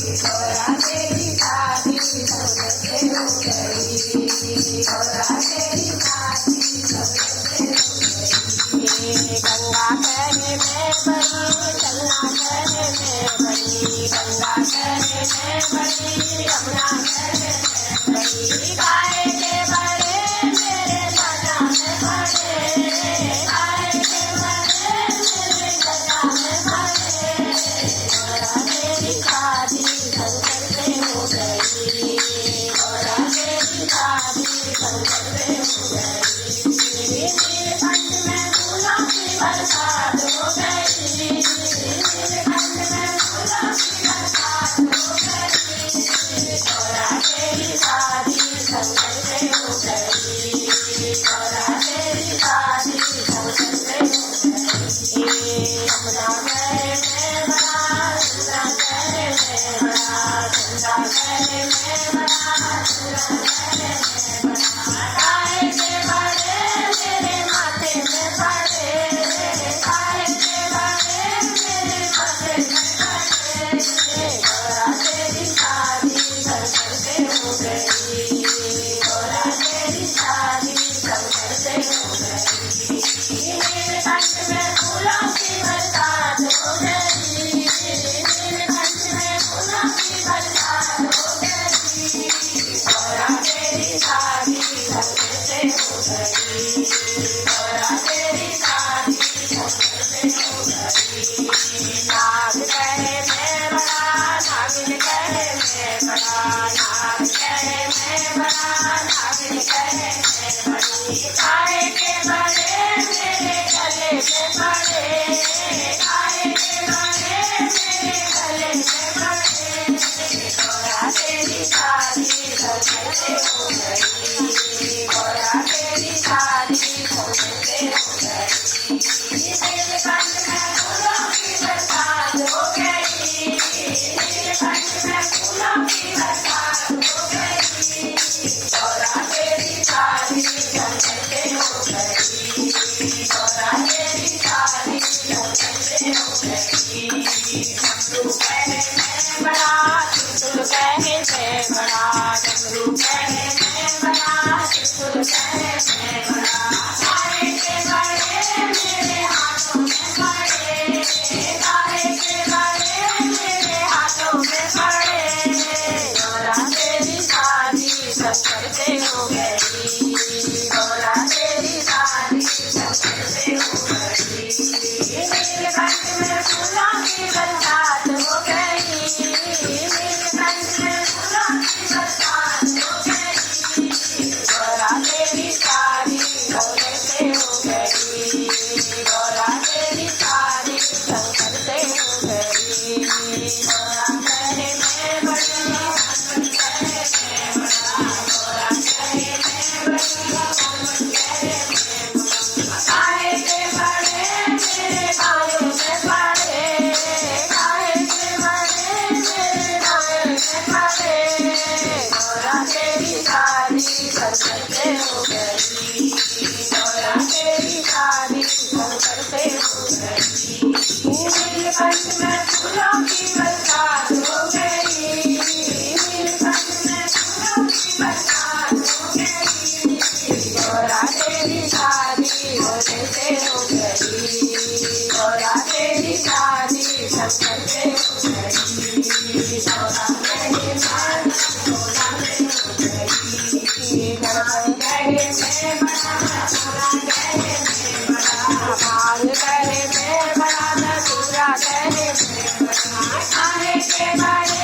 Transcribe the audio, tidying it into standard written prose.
गौरा तेरी शादी सौरभ से हो गई, गौरा तेरी शादी सौरभ से हो गई। गंगा करे में बड़ी जमुना करे में बड़ी, गंगा करे में बड़ी यमुना करे में बड़ी। गाय के बड़े मेरे दादा में बड़े, गाय के बड़े मेरे दादा में बड़े। गौरा तेरी शादी शंकर से हो गई, गौरा तेरी शादी शंकर से हो गई। नीलकंठ में फूलों की बरसात हो गई, नीलकंठ में फूलों की बरसात हो गई। गौरा तेरी शादी शंकर से हो गई, गौरा तेरी शादी शंकर से हो गई। यमुना करे में बड़ा, गंगा करे में बड़ा, गंगा करे में बड़ा, गंगा करे में बड़ा। गाय के बड़े मेरे माथे में पड़े, गाय के बड़े मेरे माथे में पड़े। गौरा तेरी शादी शंकर से हो गई, गौरा तेरी शादी शंकर से हो गई। नीलकंठ में फूलों की बरसात हो गई, नीलकंठ में फूलों की बरसात हो गई। गौरा तेरी शादी शंकर से हो गई, गौरा तेरी शादी शंकर से हो गई। नाग करे में बड़ा, नागिन करे में बड़ा, नाग करे में बड़ा, नागिन करे में बड़ी। गाय के बड़े मेरे गले में पड़े, गाय के बड़े मेरे गले में पड़े। गौरा तेरी शादी शंकर से हो गई, गौरा तेरी शादी शंकर से हो गई। नीलकंठ में फूलों की बरसात हो गई, नीलकंठ में फूलों की बरसात हो गई। गौरा तेरी शादी शंकर से हो गई, गौरा तेरी शादी शंकर से हो गई। डमरू कहने में बड़ा, त्रिशूल कहने में बड़ा, डमरू कहने में बड़ा, त्रिशूल कहने में बड़ा। गाय के बड़े मेरे हाथों में पड़े, गाय के बड़े मेरे हाथों में पड़े। गौरा तेरी शादी शंकर से हो गई, गौरा तेरी शादी शंकर से हो गई। नीलकंठ में फूलों की बरसात हो गई, नीलकंठ में फूलों की बरसात हो गई। गौरा तेरी शादी गौरे से हो गई, गौरा तेरी शादी शंकर से हो गई। गौरा करे में बड़ी, हनुमान करे में बड़ा, गौरा करे में बड़ी, हनुमान करे में बड़ा। गाय के बड़े मेरे बालों में पड़े, गाय के बड़े मेरे बालों में पड़े। गौरा तेरी शादी शंकर से हो गई, गौरा तेरी शादी शंकर से हो गई। नीलकंठ में फूलों की बरसात हो गई, नीलकंठ में फूलों की बरसात हो गई। गौरा तेरी शादी गौरे से हो गई, गौरा तेरी शादी शंकर से हो गई। गौरा तेरी शादी गौरा से हो गई। गौरा करे में बड़ा, गौरा करे में बड़ा, भाग करे में बड़ा, धतूरा करे में बड़ा। गाय के बड़े